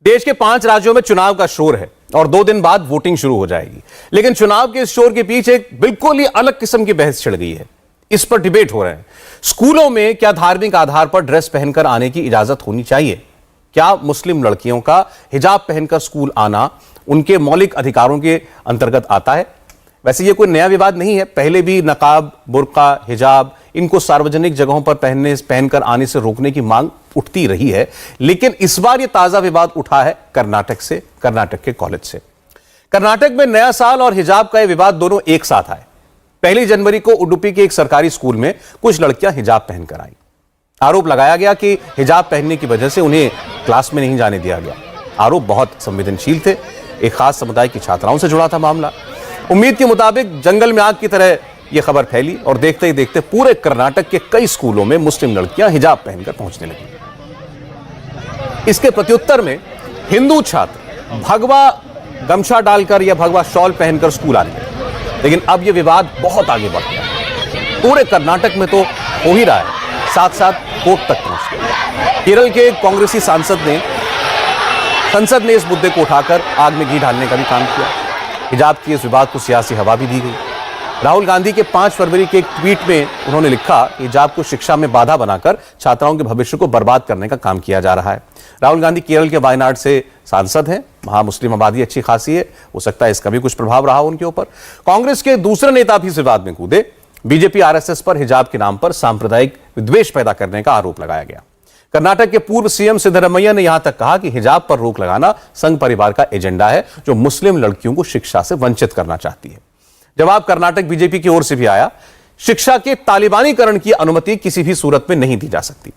देश के 5 राज्यों में चुनाव का शोर है और 2 दिन बाद वोटिंग शुरू हो जाएगी। लेकिन चुनाव के इस शोर के पीछे एक बिल्कुल ही अलग किस्म की बहस छिड़ गई है। इस पर डिबेट हो रहे हैं। स्कूलों में क्या धार्मिक आधार पर ड्रेस पहनकर आने की इजाजत होनी चाहिए? क्या मुस्लिम लड़कियों का हिजाब पहनकर स्कूल आना उनके मौलिक अधिकारों के अंतर्गत आता है? वैसे ये कोई नया विवाद नहीं है। पहले भी नकाब, बुर्का, हिजाब इनको सार्वजनिक जगहों पर पहनकर आने से रोकने की मांग उठती रही है। लेकिन इस बार यह ताजा विवाद उठा है कर्नाटक से, कर्नाटक के कॉलेज से। कर्नाटक में नया साल और हिजाब का यह विवाद दोनों एक साथ आए। 1 जनवरी को उडुपी के एक सरकारी स्कूल में कुछ लड़कियां हिजाब पहनकर आईं। आरोप लगाया गया कि हिजाब पहनने की वजह से उन्हें क्लास में नहीं जाने दिया गया। आरोप बहुत संवेदनशील थे। एक खास समुदाय की छात्राओं से जुड़ा था मामला। उम्मीद के मुताबिक जंगल में आग की तरह यह खबर फैली और देखते ही देखते पूरे कर्नाटक के कई स्कूलों में मुस्लिम लड़कियां हिजाब पहनकर पहुंचने लगी। इसके प्रत्युत्तर में हिंदू छात्र भगवा गमछा डालकर या भगवा शॉल पहनकर स्कूल आने लगे। लेकिन अब यह विवाद बहुत आगे बढ़ गया। पूरे कर्नाटक में तो हो ही रहा है, साथ साथ कोर्ट तक पहुंच गया। केरल के कांग्रेसी संसद ने इस मुद्दे को उठाकर आग में घी डालने का भी काम किया। हिजाब की इस विवाद को सियासी हवा भी दी गई। राहुल गांधी के 5 फरवरी के एक ट्वीट में उन्होंने लिखा कि हिजाब को शिक्षा में बाधा बनाकर छात्राओं के भविष्य को बर्बाद करने का काम किया जा रहा है। राहुल गांधी केरल के वायनाड से सांसद हैं। वहां मुस्लिम आबादी अच्छी खासी है, हो सकता है इसका भी कुछ प्रभाव रहा उनके ऊपर। कांग्रेस के दूसरे नेता भी इस विवाद में कूदे। बीजेपी आरएसएस पर हिजाब के नाम पर सांप्रदायिक विद्वेष पैदा करने का आरोप लगाया गया। कर्नाटक के पूर्व सीएम सिद्धरमैया ने यहां तक कहा कि हिजाब पर रोक लगाना संघ परिवार का एजेंडा है, जो मुस्लिम लड़कियों को शिक्षा से वंचित करना चाहती है। जवाब कर्नाटक बीजेपी की ओर से भी आया। शिक्षा के तालिबानीकरण की अनुमति किसी भी सूरत में नहीं दी जा सकती।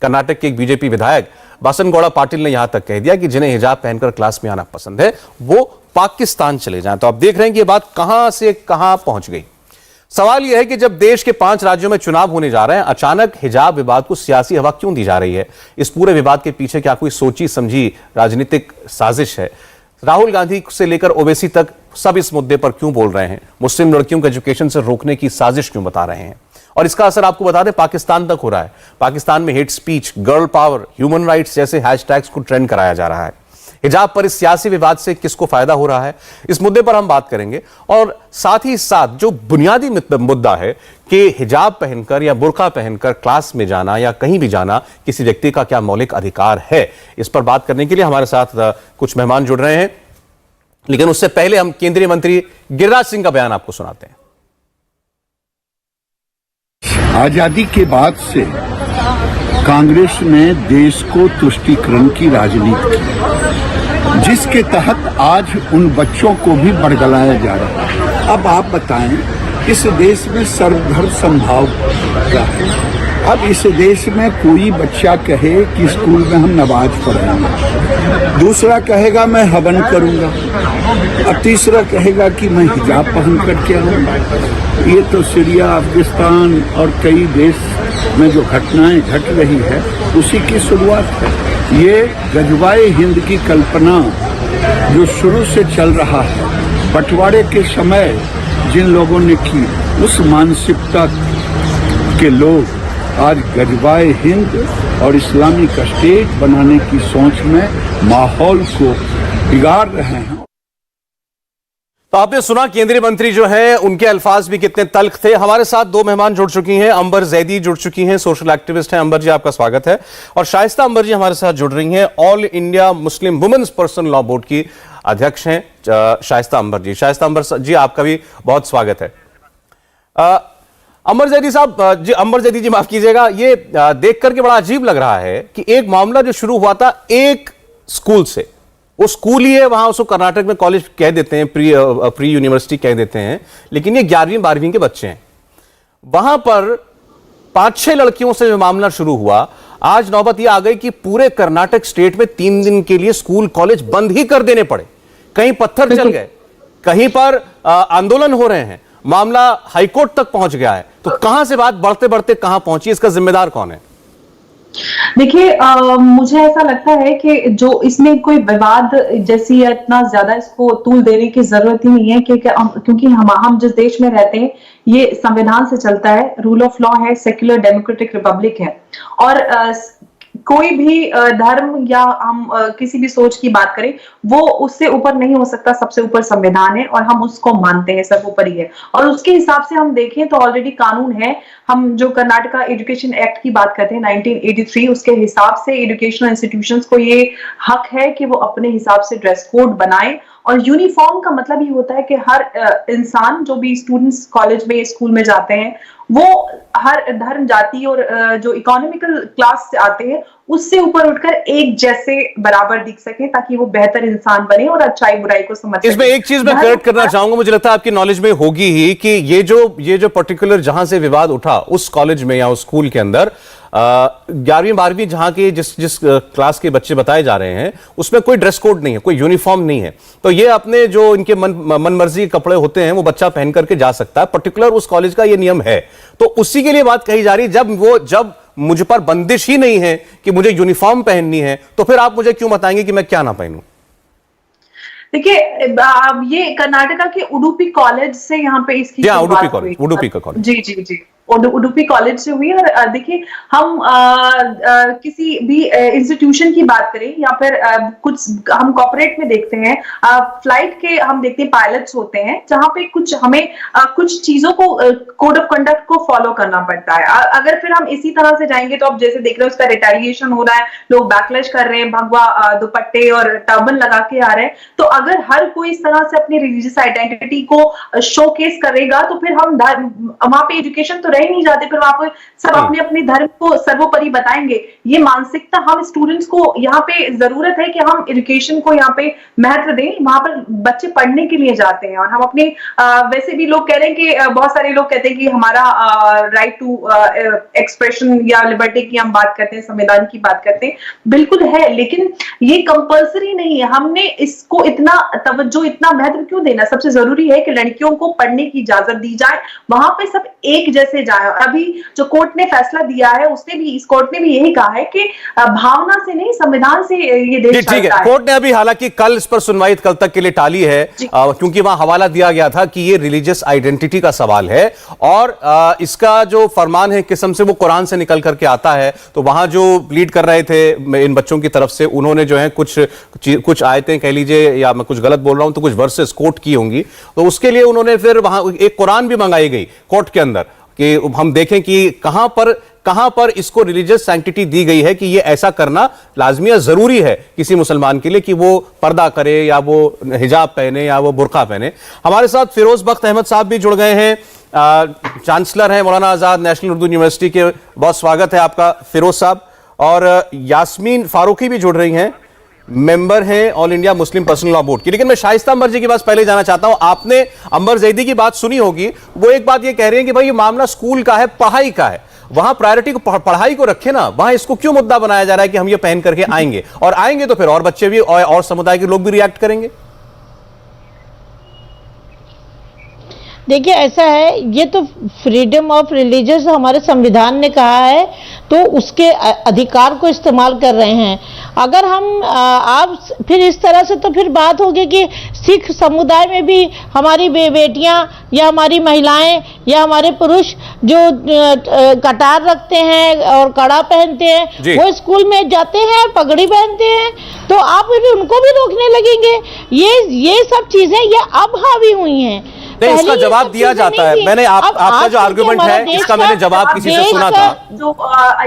कर्नाटक के एक बीजेपी विधायक बासनगौड़ा पाटिल ने यहां तक कह दिया कि जिन्हें हिजाब पहनकर क्लास में आना पसंद है वो पाकिस्तान चले जाएं। तो आप देख रहे हैं कि यह बात कहां से कहां पहुंच गई। सवाल यह है कि जब देश के 5 राज्यों में चुनाव होने जा रहे हैं, अचानक हिजाब विवाद को सियासी हवा क्यों दी जा रही है? इस पूरे विवाद के पीछे क्या कोई सोची समझी राजनीतिक साजिश है? राहुल गांधी से लेकर ओवैसी तक सब इस मुद्दे पर क्यों बोल रहे हैं? मुस्लिम लड़कियों को एजुकेशन से रोकने की साजिश क्यों बता रहे हैं? और इसका असर आपको बता दें पाकिस्तान तक हो रहा है। पाकिस्तान में hate speech, girl power, human rights जैसे हैशटैग्स को ट्रेंड कराया जा रहा है। हिजाब पर इस सियासी विवाद से किसको फायदा हो रहा है, इस मुद्दे पर हम बात करेंगे। और साथ ही साथ जो बुनियादी मुद्दा है कि हिजाब पहनकर या बुर्का पहनकर क्लास में जाना या कहीं भी जाना किसी व्यक्ति का क्या मौलिक अधिकार है, इस पर बात करने के लिए हमारे साथ कुछ मेहमान जुड़ रहे हैं। लेकिन उससे पहले हम केंद्रीय मंत्री गिरिराज सिंह का बयान आपको सुनाते हैं। आजादी के बाद से कांग्रेस ने देश को तुष्टीकरण की राजनीति की, जिसके तहत आज उन बच्चों को भी बरगलाया जा रहा है। अब आप बताएं, इस देश में सर्वधर्म समभाव क्या है? अब इस देश में कोई बच्चा कहे कि स्कूल में हम नमाज पढ़ेंगे, दूसरा कहेगा मैं हवन करूंगा, और तीसरा कहेगा कि मैं हिजाब पहन करके आऊंगा। ये तो सीरिया, अफगानिस्तान और कई देश में जो घटनाएं घट रही है उसी की शुरुआत है। ये गजवाए हिंद की कल्पना जो शुरू से चल रहा है, बंटवारे के समय जिन लोगों ने की, उस मानसिकता के लोग आज गजवाए हिंद और इस्लामिक स्टेट बनाने की सोच में माहौल को बिगाड़ रहे हैं। तो आपने सुना केंद्रीय मंत्री जो है उनके अल्फाज भी कितने तल्ख थे। हमारे साथ 2 मेहमान जुड़ चुकी हैं। अंबर जैदी जुड़ चुकी हैं, सोशल एक्टिविस्ट हैं। अंबर जी, आपका स्वागत है। और शाइस्ता अंबर जी हमारे साथ जुड़ रही हैं, All India Muslim Women's Personal Law Board की अध्यक्ष हैं शाइस्ता अंबर जी। शाइस्ता अंबर जी, आपका भी बहुत स्वागत है। अंबर जैदी साहब जी, अंबर जैदी जी माफ कीजिएगा, ये देख करके बड़ा अजीब लग रहा है कि एक मामला जो शुरू हुआ था एक स्कूल से, वो स्कूल ही है, वहां उसको कर्नाटक में कॉलेज कह देते हैं, प्री यूनिवर्सिटी कह देते हैं, लेकिन ये 11वीं 12वीं के बच्चे हैं। वहां पर 5-6 लड़कियों से जो मामला शुरू हुआ, आज नौबत ये आ गई कि पूरे कर्नाटक स्टेट में 3 दिन के लिए स्कूल कॉलेज बंद ही कर देने पड़े। कहीं पत्थर चल गए, कहीं पर आंदोलन हो रहे हैं, मामला हाईकोर्ट तक पहुंच गया है। तो कहां से बात बढ़ते बढ़ते कहां पहुंची, इसका जिम्मेदार कौन है? देखिए, मुझे ऐसा लगता है कि जो इसमें कोई विवाद जैसी इतना ज्यादा इसको तूल देने की जरूरत ही नहीं है, क्योंकि हम जिस देश में रहते हैं ये संविधान से चलता है, रूल ऑफ लॉ है, सेक्युलर डेमोक्रेटिक रिपब्लिक है। और कोई भी धर्म या हम किसी भी सोच की बात करें, वो उससे ऊपर नहीं हो सकता। सबसे ऊपर संविधान है और हम उसको मानते हैं, सर्वोपरि है। और उसके हिसाब से हम देखें तो ऑलरेडी कानून है। हम जो कर्नाटका एजुकेशन एक्ट की बात करते हैं 1983, उसके हिसाब से एजुकेशनल इंस्टीट्यूशंस को ये हक है कि वो अपने हिसाब से ड्रेस कोड बनाए। और यूनिफॉर्म का मतलब ये होता है कि हर इंसान, जो भी स्टूडेंट्स कॉलेज में स्कूल में जाते हैं, वो हर धर्म जाति और जो इकोनॉमिकल क्लास से आते हैं उससे ऊपर उठकर एक जैसे बराबर दिख सके, ताकि वो बेहतर इंसान बने और अच्छाई बुराई को समझ सके। इसमें एक चीज मैं करेक्ट करना चाहूंगा, मुझे लगता है आपकी नॉलेज में होगी ही कि ये जो पर्टिकुलर जहां से विवाद उठा उस कॉलेज में या उस स्कूल के अंदर 11वीं 12वीं जहां के जिस क्लास के बच्चे बताए जा रहे हैं उसमें कोई ड्रेस कोड नहीं है, कोई यूनिफॉर्म नहीं है। तो ये अपने जो इनके मन मर्जी के कपड़े होते हैं वो बच्चा पहन करके जा सकता है, पर्टिकुलर उस कॉलेज का ये नियम है। तो उसी के लिए बात कही जा रही है। जब मुझ पर बंदिश ही नहीं है कि मुझे यूनिफॉर्म पहननी है, तो फिर आप मुझे क्यों बताएंगे कि मैं क्या ना पहनूं? देखिए, ये कर्नाटका के उडुपी कॉलेज से यहाँ पे इसकी उडुपी का कॉलेज, जी जी जी, उडुपी कॉलेज से हुई। और देखिए, हम किसी भी इंस्टीट्यूशन की बात करें या फिर कुछ हम कॉर्पोरेट में देखते हैं, फ्लाइट के हम देखते हैं पायलट्स होते हैं, जहां पे हमें कुछ चीजों को, कोड ऑफ कंडक्ट को फॉलो करना पड़ता है। अगर फिर हम इसी तरह से जाएंगे तो अब जैसे देख रहे हो उसका रिटेलिएशन हो रहा है, लोग बैकलैश कर रहे हैं, भगवा दुपट्टे और टर्बन लगा के आ रहे हैं। तो अगर हर कोई इस तरह से अपनी रिलीजियस आइडेंटिटी को शोकेस करेगा तो फिर हम वहां पे एजुकेशन तो रह नहीं जाते, फिर वहां पर सब अपने अपने धर्म को सर्वोपरि बताएंगे। ये मानसिकता हम स्टूडेंट्स को यहाँ पे जरूरत है कि हम एजुकेशन को यहाँ पे महत्व दें। वहां पर बच्चे पढ़ने के लिए जाते हैं और हम अपने वैसे भी लोग कह रहे हैं कि बहुत सारे लोग कहते हैं कि हमारा राइट टू एक्सप्रेशन या लिबर्टी की हम बात करते हैं, संविधान की बात करते हैं, बिल्कुल है, लेकिन ये कंपल्सरी नहीं है। हमने इसको इतना तवज्जो, इतना महत्व क्यों देना? सबसे जरूरी है कि लड़कियों को पढ़ने की इजाजत दी जाए, वहां पे सब एक जैसे जाए। अभी जो कोर्ट ने फैसला दिया है, इस कोर्ट ने भी यही कहा है कि भावना से नहीं, संविधान से ये देश ठीक है। कोर्ट ने अभी हालांकि कल इस पर सुनवाई कल तक के लिए टाली है, क्योंकि वहां हवाला दिया गया था कि ये रिलीजियस आइडेंटिटी का सवाल है और इसका जो फरमान है किस्म से वो कुरान से निकल करके आता है। तो वहां जो लीड कर रहे थे इन बच्चों की तरफ से, उन्होंने जो है कुछ आयतें कह लीजिए, या मैं कुछ गलत बोल रहा हूं तो कुछ वर्सेस कोट की होंगी, तो उसके लिए उन्होंने फिर वहां एक कुरान भी मंगाई गई कोर्ट के अंदर कि हम देखें कि कहां पर इसको रिलीजियस सैंक्टिटी दी गई है कि ये ऐसा करना लाजमी या जरूरी है किसी मुसलमान के लिए कि वो पर्दा करे या वो हिजाब पहने या वो बुर्का पहने। हमारे साथ फिरोज बख्त अहमद साहब भी जुड़ गए हैं, चांसलर हैं मौलाना आजाद नेशनल उर्दू यूनिवर्सिटी के। बहुत स्वागत है आपका फिरोज साहब। और यास्मीन फारूकी भी जुड़ रही हैं, मेंबर हैं ऑल इंडिया मुस्लिम पर्सनल लॉ बोर्ड की। लेकिन मैं शाइस्ता अंबर जी के पास पहले जाना चाहता हूं। आपने अंबर जैदी की बात सुनी होगी, वो एक बात ये कह रहे हैं कि भाई ये मामला स्कूल का है, पढ़ाई का है, वहां प्रायोरिटी को पढ़ाई को रखे ना, वहां इसको क्यों मुद्दा बनाया जा रहा है कि हम ये पहन करके आएंगे, और आएंगे तो फिर और बच्चे भी और समुदाय के लोग भी रिएक्ट करेंगे। देखिए, ऐसा है, ये तो फ्रीडम ऑफ रिलीजियस हमारे संविधान ने कहा है, तो उसके अधिकार को इस्तेमाल कर रहे हैं। अगर हम आप फिर इस तरह से, तो फिर बात होगी कि सिख समुदाय में भी हमारी बेटियां या हमारी महिलाएं या हमारे पुरुष जो कटार रखते हैं और कड़ा पहनते हैं, वो स्कूल में जाते हैं और पगड़ी पहनते हैं, तो आप भी उनको भी रोकने लगेंगे। ये सब चीजें ये अब हावी हुई हैं। नहीं, इसका जवाब दिया जाता है। मैंने आपका जो आर्गुमेंट है इसका मैंने जवाब किसी से सुना था, जो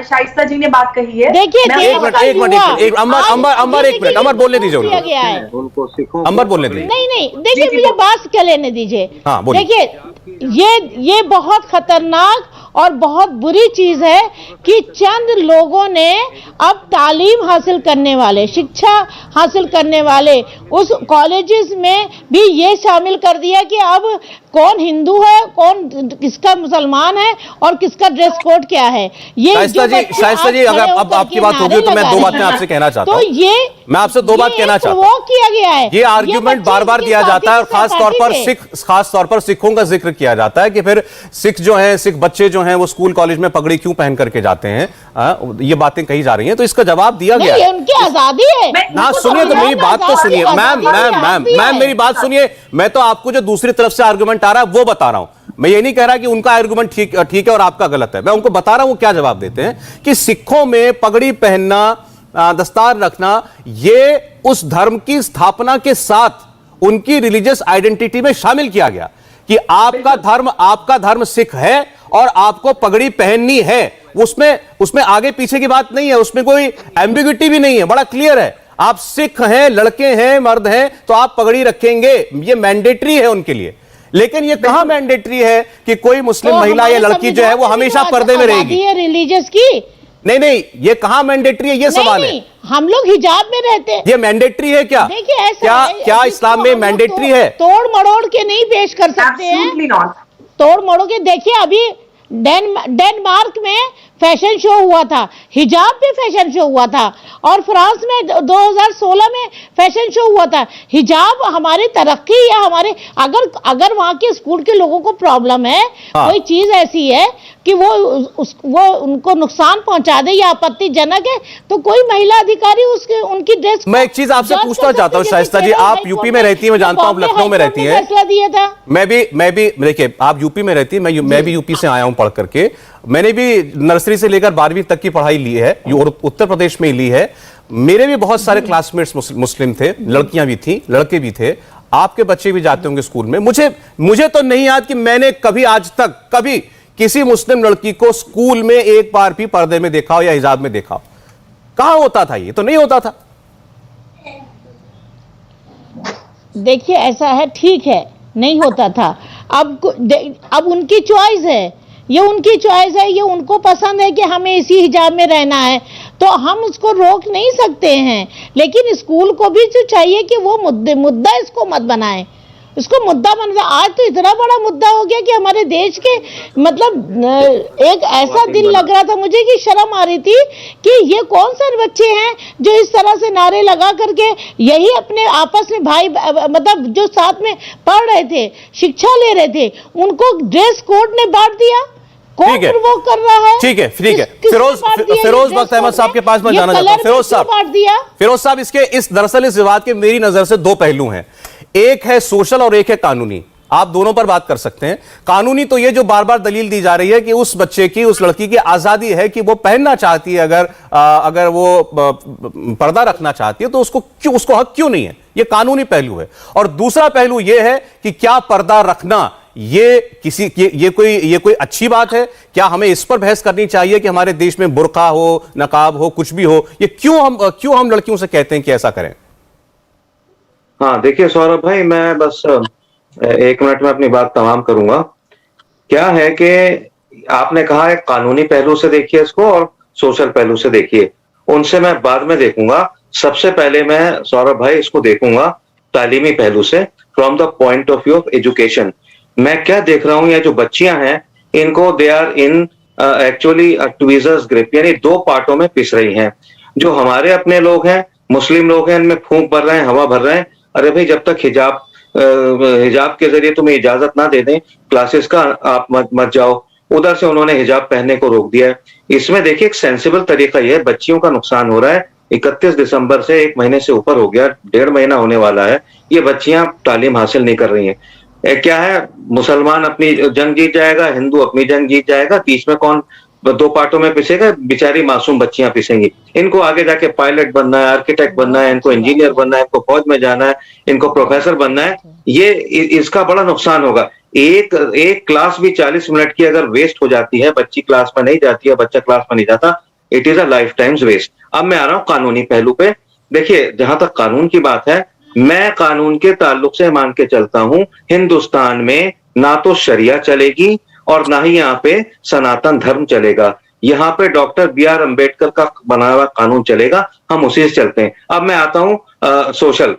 शाइस्ता जी ने बात कही है। देखिए, एक मिनट अंबर बोलने दीजिए उनको, अंबर बोलने दीजिए। नहीं, देखिए मुझे बात क्या लेने दीजिए। देखिए, ये बहुत खतरनाक और बहुत बुरी चीज है कि चंद लोगों ने अब तालीम हासिल करने वाले, शिक्षा हासिल करने वाले उस कॉलेजेस में भी ये शामिल कर दिया कि अब कौन हिंदू है, कौन किसका मुसलमान है और किसका ड्रेस कोड क्या है। ये शाइस्ता जी अगर अब आपकी बात होगी तो मैं दो बातें आपसे कहना चाहता हूं। तो ये मैं आपसे दो बात कहना चाहता हूं। वो किया गया है, ये आर्ग्यूमेंट बार बार दिया जाता है और खास तौर पर सिखों का जिक्र किया जाता है कि फिर सिख जो हैं, सिख बच्चे जो हैं वो स्कूल कॉलेज में पगड़ी क्यों पहन करके जाते हैं। ये बातें कही जा रही हैं, तो इसका जवाब दिया गया है। उनकी आजादी है ना। सुनिए तो मेरी बात तो सुनिए मैम, मेरी बात सुनिए। मैं तो आपको जो दूसरी तरफ से आर्गुमेंट आ रहा है वो बता रहा हूं। मैं ये नहीं कह रहा कि उनका आर्गुमेंट ठीक है और आपका गलत है, मैं उनको बता रहा हूं क्या जवाब देते हैं कि सिखों में पगड़ी पहनना, दस्तार रखना, ये उस धर्म की स्थापना के साथ उनकी रिलीजियस आइडेंटिटी में शामिल किया गया कि आपका धर्म सिख है और आपको पगड़ी पहननी है। उसमें आगे पीछे की बात नहीं है, उसमें कोई एम्बिग्युइटी भी नहीं है, बड़ा क्लियर है। आप सिख हैं, लड़के हैं, मर्द हैं, तो आप पगड़ी रखेंगे, ये मैंडेटरी है उनके लिए। लेकिन ये कहां मैंडेटरी है कि कोई मुस्लिम महिला या लड़की जो है वो हमेशा पर्दे में रहेगी? रिलीजियस की नहीं, ये कहां मैंडेटरी है, ये सवाल है। हम लोग हिजाब में रहते हैं, ये मैंडेटरी है क्या? देखिए ऐसा क्या इस्लाम में मैंडेटरी है? तोड़ मरोड़ के नहीं पेश कर सकते हैं, तोड़ मरोड़ के। देखिए अभी डेनमार्क में फैशन शो हुआ था, हिजाब पे फैशन शो हुआ था, और फ्रांस में 2016 में फैशन शो हुआ था। हिजाब हमारी तरक्की या हमारे अगर वहां के स्कूल के लोगों को प्रॉब्लम है, कोई चीज ऐसी है कि वो उनको नुकसान पहुंचा दे या आपत्तिजनक है, तो कोई महिला अधिकारी उनकी ड्रेस। मैं एक चीज आपसे पूछना चाहता हूं शाइस्ता जी, आप यूपी में रहती हैं, मैं जानता हूं, आप लखनऊ में रहती हैं। फैसला दिया था। मैं भी देखिए, आप यूपी में रहती हैं, मैं भी यूपी से आया हूं पढ़ करके। मैंने भी नर्सरी से लेकर 12वीं तक की पढ़ाई ली है, उत्तर प्रदेश में ही ली है। मेरे भी बहुत सारे क्लासमेट्स मुस्लिम थे, लड़कियां भी थी, लड़के भी थे। आपके बच्चे भी जाते होंगे स्कूल में। मुझे तो नहीं याद कि मैंने कभी आज तक कभी किसी मुस्लिम लड़की को स्कूल में एक बार भी पर्दे में देखा हो या हिजाब में देखा हो। कहां होता था? ये तो नहीं होता था। देखिए ऐसा है, ठीक है, नहीं होता था। अब उनकी चॉइस है, ये उनकी चॉइस है, ये उनको पसंद है कि हमें इसी हिजाब में रहना है, तो हम उसको रोक नहीं सकते हैं। लेकिन स्कूल को भी जो चाहिए कि वो मुद्दा इसको मत बनाए, इसको मुद्दा बन। आज तो इतना बड़ा मुद्दा हो गया कि हमारे देश के मतलब एक ऐसा दिन लग रहा था मुझे कि शर्म आ रही थी कि ये कौन से बच्चे हैं जो इस तरह से नारे लगा करके यही अपने आपस में भाई मतलब जो साथ में पढ़ रहे थे, शिक्षा ले रहे थे, उनको ड्रेस कोड ने बांट दिया। कौन वो कर रहा है? ठीक है। फिरोज बख्त अहमद साहब के पास मैं जाना चाहता हूं। फिरोज साहब, इस दरअसल इस विवाद के मेरी नजर से दो पहलू हैं, एक है सोशल और एक है कानूनी। आप दोनों पर बात कर सकते हैं। कानूनी तो ये जो बार बार दलील दी जा रही है कि उस बच्चे की, उस लड़की की आजादी है कि वो पहनना चाहती है, अगर वो पर्दा रखना चाहती है तो उसको हक क्यों नहीं है, ये कानूनी पहलू है। और दूसरा पहलू ये है कि क्या पर्दा रखना ये कोई अच्छी बात है? क्या हमें इस पर बहस करनी चाहिए कि हमारे देश में बुर्का हो, नकाब हो, कुछ भी हो, ये क्यों हम लड़कियों से कहते हैं कि ऐसा करें? हाँ, देखिए सौरभ भाई, मैं बस 1 मिनट में अपनी बात तमाम करूंगा। क्या है कि आपने कहा है कानूनी पहलू से देखिए इसको और सोशल पहलू से देखिए, उनसे मैं बाद में देखूंगा। सबसे पहले मैं सौरभ भाई इसको देखूंगा तालीमी पहलू से, from the point of view of education. मैं क्या देख रहा हूं, ये जो बच्चियां हैं इनको they are in actually tweezers grip, यानी दो पार्टों में पिस रही हैं। जो हमारे अपने लोग हैं, मुस्लिम लोग हैं, इनमें फूंक भर रहे हैं, हवा भर रहे हैं। अरे भाई, जब तक हिजाब के जरिए तुम्हें इजाजत ना दे दें क्लासेस का, आप मत जाओ। उधर से उन्होंने हिजाब पहनने को रोक दिया है। इसमें देखिए एक सेंसिबल तरीका यह है, बच्चियों का नुकसान हो रहा है। 31 दिसंबर से 1 महीने से ऊपर हो गया, 1.5 महीना होने वाला है, ये बच्चियां तालीम हासिल नहीं कर रही हैं। क्या है, मुसलमान अपनी जंग जीत जाएगा, हिंदू अपनी जंग जीत जाएगा, बीच में कौन दो पार्टों में पिसेगा? बेचारी मासूम बच्चियां पिसेंगी। इनको आगे जाके पायलट बनना है, आर्किटेक्ट बनना है, इनको इंजीनियर बनना है, इनको फौज में जाना है, इनको प्रोफेसर बनना है। ये इसका बड़ा नुकसान होगा। एक क्लास भी 40 मिनट की अगर वेस्ट हो जाती है, बच्ची क्लास में नहीं जाती है, बच्चा क्लास में नहीं जाता, it is a life times waste. अब मैं आ रहा हूं कानूनी पहलू पे। देखिए, जहां तक कानून की बात है, मैं कानून के ताल्लुक से मान के चलता हूं, हिंदुस्तान में ना तो शरिया चलेगी और ना ही यहाँ पे सनातन धर्म चलेगा। यहाँ पे डॉक्टर B.R. अम्बेडकर का बनाया हुआ कानून चलेगा, हम उसी से चलते हैं। अब मैं आता हूँ सोशल।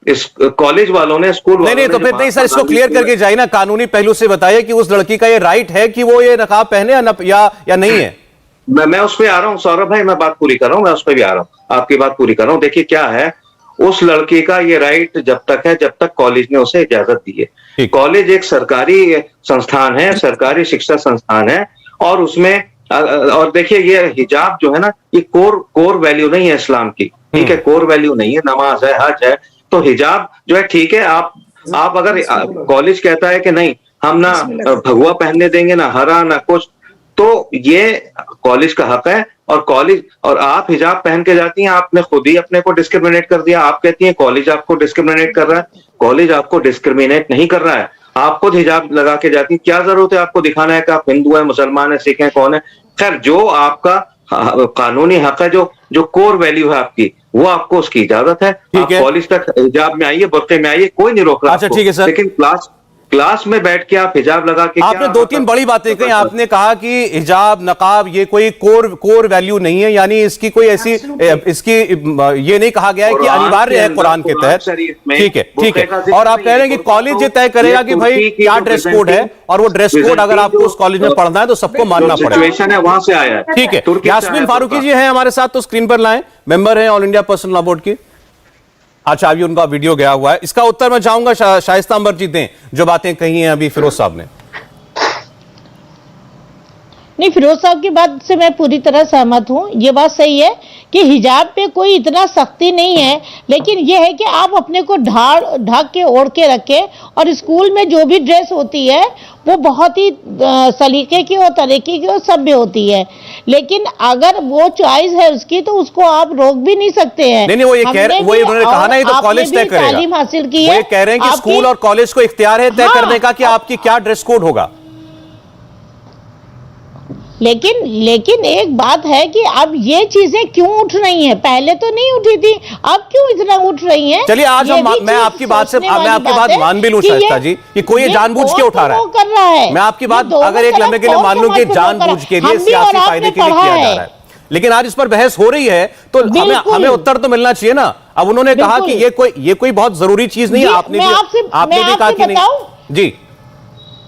इस कॉलेज वालों ने, स्कूल वालों नहीं तो फिर नहीं सर, इसको क्लियर करके जाइए ना, कानूनी पहलू से बताइए कि उस लड़की का ये राइट है कि वो ये नकाब पहने या नहीं है। मैं उस पर आ रहा हूँ सौरभ भाई, मैं बात पूरी कर रहा हूँ, मैं उस पर भी आ रहा हूँ, आपकी बात पूरी कर रहा हूँ। देखिए क्या है, उस लड़की का ये राइट जब तक है जब तक कॉलेज ने उसे इजाजत दी है। कॉलेज एक सरकारी संस्थान है, सरकारी शिक्षा संस्थान है, और उसमें और देखिए ये हिजाब जो है ना, ये कोर वैल्यू नहीं है इस्लाम की, ठीक है, कोर वैल्यू नहीं है, नमाज है, हज है, तो हिजाब जो है ठीक है। आप अगर कॉलेज कहता है कि नहीं हम ना भगवा पहनने देंगे, ना हरा, ना कुछ। तो ये कॉलेज का हक है, और कॉलेज, और आप हिजाब पहन के जाती हैं, आपने खुद ही अपने को डिस्क्रिमिनेट कर दिया। आप कहती हैं कॉलेज आपको डिस्क्रिमिनेट कर रहा है। कॉलेज आपको डिस्क्रिमिनेट नहीं कर रहा है, आप खुद हिजाब लगा के जाती हैं। क्या जरूरत है आपको दिखाना है कि आप हिंदू है, मुसलमान है, सिख है, कौन है? खैर, जो आपका कानूनी हक है, जो कोर वैल्यू है आपकी, वो आपको उसकी इजाजत है। आप कॉलेज तक हिजाब में आइए, बुर्के में आइए, कोई नहीं रोक रहा। अच्छा, ठीक है सर। लेकिन क्लास में बैठ के आप हिजाब लगा के, आपने दो तीन बड़ी बातें कही। आपने कहा कि हिजाब, नकाब ये कोई कोर वैल्यू नहीं है, यानी इसकी कोई ऐसी इसकी ये नहीं कहा गया है कि अनिवार्य है कुरान के तहत। ठीक है। और आप कह रहे हैं कि कॉलेज ये तय करेगा कि भाई क्या ड्रेस कोड है, और वो ड्रेस कोड अगर आपको उस कॉलेज में पढ़ना है तो सबको मानना पड़ेगा। वहां से आया है। ठीक है। यास्मीन फारूकी जी हैं हमारे साथ, तो स्क्रीन पर लाएं, मेंबर हैं All India personal Law Board की। अच्छा, अभी उनका वीडियो गया हुआ है, इसका उत्तर मैं चाहूंगा शाइस्ता अंबर जी दें, जो बातें कही हैं अभी फिरोज साहब ने। नहीं, फिरोज साहब की बात से मैं पूरी तरह सहमत हूँ। ये बात सही है कि हिजाब पे कोई इतना सख्ती नहीं है, लेकिन ये है कि आप अपने को ढक के ओढ़ के रखें, और स्कूल में जो भी ड्रेस होती है वो बहुत ही सलीके की और तरीके की और सभ्य होती है। लेकिन अगर वो चॉइस है उसकी, तो उसको आप रोक भी नहीं सकते हैं। नहीं, वो ये कह रहे, वो उन्होंने कहा ना, ये तो कॉलेज तय करेगा। तालीम हासिल की वो है, ये कह रहे हैं कि स्कूल और कॉलेज को इख्तियार है तय करने का कि आपकी क्या ड्रेस कोड होगा। लेकिन एक बात है कि अब ये चीजें क्यों उठ रही हैं? पहले तो नहीं उठी थी, अब क्यों इतना उठ रही हैं? चलिए, आज मैं आपकी बात मान भी लूं शाइस्ता जी कि कोई ये जानबूझ के उठा रहा है, कर रहा है। मैं आपकी बात अगर एक लम्हे के लिए मान लूं कि जानबूझ के लिए, सियासी फायदे के लिए किया जा रहा है, लेकिन आज इस पर बहस हो रही है, तो हमें उत्तर तो मिलना चाहिए ना। अब उन्होंने कहा कि ये कोई बहुत जरूरी चीज नहीं है। आपने भी कहा कि नहीं। जी,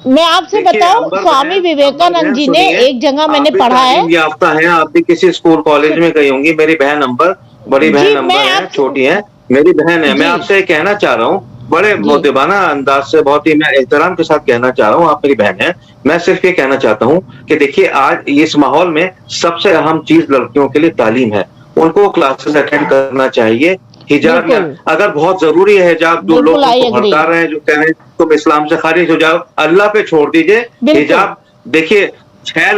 मैं आपसे बताऊं, स्वामी विवेकानंद जी ने एक जगह मैंने पढ़ा है, याफ्ता है, आप भी किसी स्कूल कॉलेज में गई होंगी। मेरी बहन अंबर, बड़ी बहन अंबर है, छोटी है, मेरी बहन है। मैं आपसे कहना चाह रहा हूँ, बड़े मोदिबाना अंदाज से, बहुत ही मैं एहतराम के साथ कहना चाह रहा हूँ, आप मेरी बहन है। मैं सिर्फ ये कहना चाहता हूँ कि देखिए, आज इस माहौल में सबसे अहम चीज लड़कियों के लिए तालीम है। उनको क्लासेस अटेंड करना चाहिए। हिजाब, अगर बहुत जरूरी है हिजाब, जो लोग भड़का रहे हैं, जो कह रहे हैं तुम इस्लाम से खारिज हो जाओ, अल्लाह पे छोड़ दीजिए हिजाब। देखिए, 6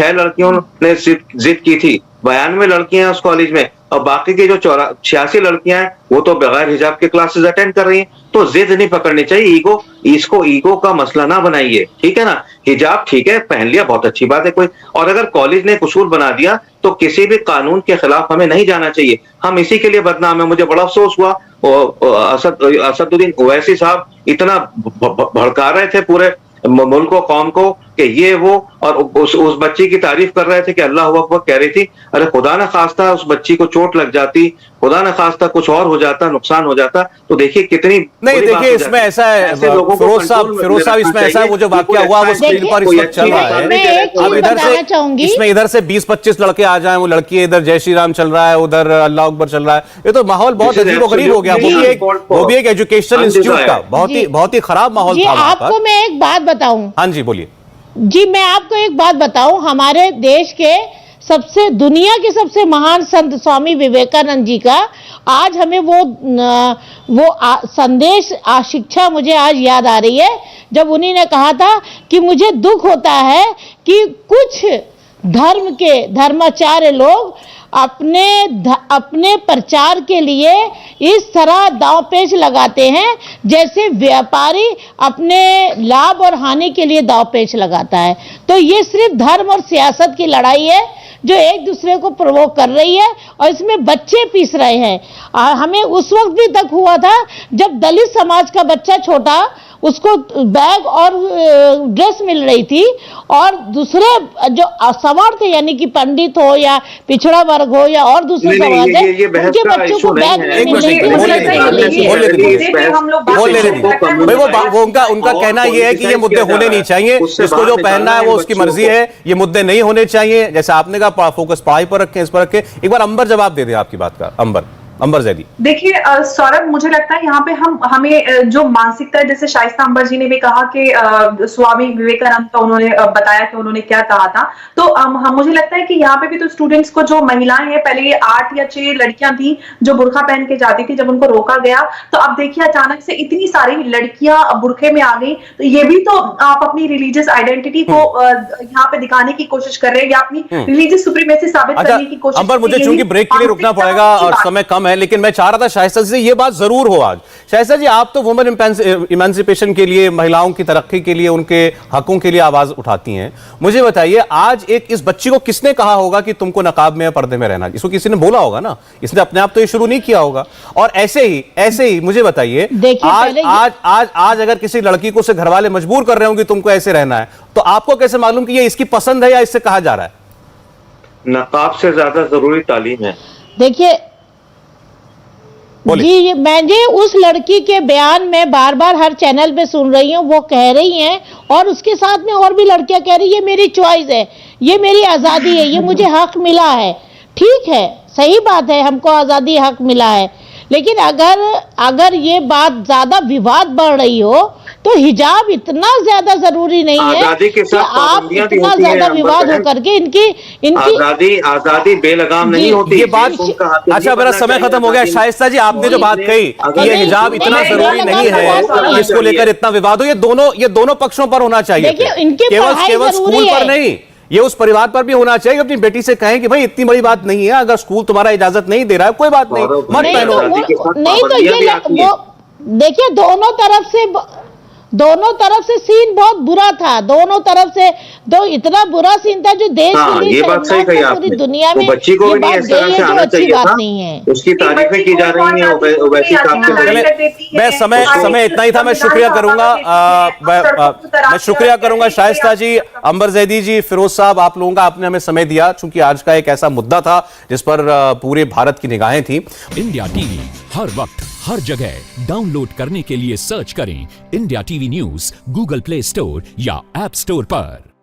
लड़कियों ने जिद की थी, 92 लड़कियां हैं उस कॉलेज में, और बाकी की जो 86 लड़कियां हैं वो तो बगैर हिजाब के क्लासेस अटेंड कर रही हैं। तो जिद नहीं पकड़नी चाहिए, इसको ईगो का मसला ना बनाइए, ठीक है ना। हिजाब ठीक है, पहन लिया, बहुत अच्छी बात है कोई, और अगर कॉलेज ने उसूल बना दिया तो किसी भी कानून के खिलाफ हमें नहीं जाना चाहिए। हम इसी के लिए बदनाम है। मुझे बड़ा अफसोस हुआ, असदुद्दीन ओवैसी साहब इतना भड़का रहे थे पूरे मुल्क को, कौम को, कि ये वो, और उस बच्ची की तारीफ कर रहे थे कि अल्लाह अकबर कह रही थी। अरे खुदा न खास्ता उस बच्ची को चोट लग जाती, खुदा न खास्ता कुछ और हो जाता, नुकसान हो जाता, तो देखिए कितनी नहीं। देखिए, इसमें ऐसा है फिरोज साहब, इसमें ऐसा है, वो जो वाकया हुआ वो स्क्रीन पर इस वक्त चल रहा है। अब इधर से 20-25 लड़के आ जाएं, वो लड़की इधर जय श्री राम चल रहा है, उधर अल्लाह अकबर चल रहा है, ये तो माहौल बहुत अजीबोगरीब हो गया। वो भी एक एजुकेशनल इंस्टीट्यूट का बहुत ही खराब माहौल था। आपको मैं एक बात बताऊं। हाँ जी, बोलिए जी। मैं आपको एक बात बताऊं, हमारे देश के दुनिया के सबसे महान संत स्वामी विवेकानंद जी का आज हमें वो संदेश, शिक्षा मुझे आज याद आ रही है, जब उन्हीं ने कहा था कि मुझे दुख होता है कि कुछ धर्म के धर्माचार्य लोग अपने प्रचार के लिए इस तरह दांवपेच लगाते हैं, जैसे व्यापारी अपने लाभ और हानि के लिए दांवपेच लगाता है। तो ये सिर्फ धर्म और सियासत की लड़ाई है जो एक दूसरे को प्रोवोक कर रही है, और इसमें बच्चे पीस रहे हैं। हमें उस वक्त भी तक हुआ था जब दलित समाज का बच्चा छोटा, उसको बैग और ड्रेस मिल रही थी, और दूसरे जो असमर्थ यानी कि पंडित हो या पिछड़ा वर्ग हो या और दूसरे समाज है, उनके बच्चों को बैग नहीं मिल रही थी। उनका कहना यह है कि ये मुद्दे होने नहीं चाहिए, जिसको जो पहनना है वो उसकी मर्जी है, ये मुद्दे नहीं होने चाहिए। जैसे आपने कहा फोकस पढ़ाई पर रखें, इस पर रखें। एक बार अंबर जवाब दे दे आपकी बात का। अंबर अंबर जैदी। देखिए सौरभ, मुझे लगता है यहाँ पे हमें जो मानसिकता है, जैसे शाइस्ता अंबर जी ने भी कहा कि स्वामी विवेकानंद का उन्होंने बताया कि उन्होंने क्या कहा था, तो मुझे लगता है कि यहाँ पे भी तो स्टूडेंट्स को, जो महिलाएं हैं, पहले ये 8 या 6 लड़कियां थी जो बुर्का पहन के जाती थी, जब उनको रोका गया तो अब देखिए अचानक से इतनी सारी लड़कियां बुर्के में आ गई, तो ये भी तो आप अपनी रिलीजियस आइडेंटिटी को यहाँ पे दिखाने की कोशिश कर रहे हैं या अपनी रिलीजियस सुप्रीमेसी साबित करने की कोशिश। अंबर, मुझे चूंकि ब्रेक के लिए रुकना पड़ेगा और समय कम है, लेकिन मैं चाह रहा था शाइस्ता जी से ये बात जरूर हो आज। शाइस्ता जी, आप तो वुमेन इमेंसिपेशन के लिए, महिलाओं की तरक्की के लिए, उनके हकों के लिए आवाज उठाती हैं। मुझे बताइए, आज इस बच्ची को किसने कहा होगा कि तुमको नकाब में या पर्दे में रहना? इसको किसी ने बोला होगा ना, इसने अपने आप तो ये शुरू नहीं किया होगा। और ऐसे ही मुझे बताइए, आज अगर किसी लड़की को से घर वाले मजबूर कर रहे हो कि तुमको ऐसे रहना है, तो आपको कैसे मालूम कि ये इसकी पसंद है या इससे कहा जा रहा है? नकाब से ज्यादा जरूरी तालीम है। देखिए जी, मैं उस लड़की के बयान में बार बार हर चैनल पे सुन रही हूँ, वो कह रही हैं और उसके साथ में और भी लड़कियां कह रही है, ये मेरी चॉइस है, ये मेरी आज़ादी है, ये मुझे हक मिला है। ठीक है, सही बात है, हमको आज़ादी, हक मिला है, लेकिन अगर ये बात ज्यादा विवाद बढ़ रही हो तो हिजाब इतना ज्यादा जरूरी नहीं है कि आप इतना ज्यादा विवाद हो करके इनकी आजादी बेलगाम नहीं होती। ये बात, अच्छा मेरा समय खत्म हो गया। शाइस्ता जी, आपने जो बात कही कि ये हिजाब इतना जरूरी नहीं है, इसको लेकर इतना विवाद हो, ये दोनों पक्षों पर होना चाहिए, केवल स्कूल पर नहीं, ये उस परिवार पर भी होना चाहिए। अपनी बेटी से कहें कि भाई इतनी बड़ी बात नहीं है, अगर स्कूल तुम्हारा इजाजत नहीं दे रहा है, कोई बात नहीं, मत पहनो। नहीं तो ये देखिए, दोनों तरफ से सीन बहुत बुरा था, दोनों तरफ से इतना बुरा सीन था जो देश के लिए, ये बात सही कही आपने, पूरी दुनिया में बच्ची को भी इस तरह से आना चाहिए था, नहीं है, उसकी तारीफें की जा रही हैं, वैसी मैं समय इतना ही था। मैं शुक्रिया करूंगा शाइस्ता जी, अंबर जैदी जी, फिरोज साहब, आप लोगों का आपने हमें समय दिया, चूंकि आज का एक ऐसा मुद्दा था जिस पर पूरे भारत की निगाहें थी। इंडिया टीवी हर वक्त हर जगह डाउनलोड करने के लिए सर्च करें India TV news Google play store या ऐप स्टोर पर।